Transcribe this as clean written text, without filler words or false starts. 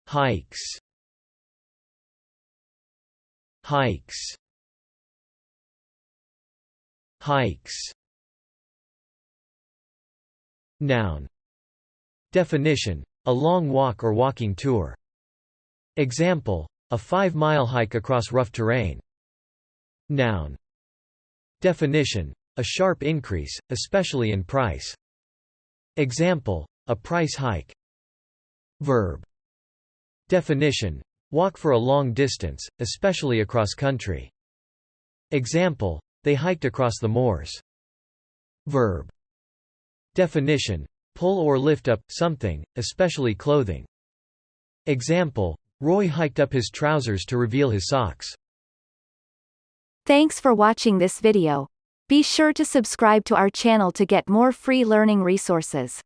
hikes, hikes, hikes. Noun. Definition: a long walk or walking tour. Example: a 5-mile hike across rough terrain. Noun. Definition: a sharp increase, especially in price. Example: a price hike. Verb. Definition: walk for a long distance, especially across country. Example: they hiked across the moors. Verb. Definition: pull or lift up something, especially clothing. Example: Roy hiked up his trousers to reveal his socks. Thanks for watching this video. Be sure to subscribe to our channel to get more free learning resources.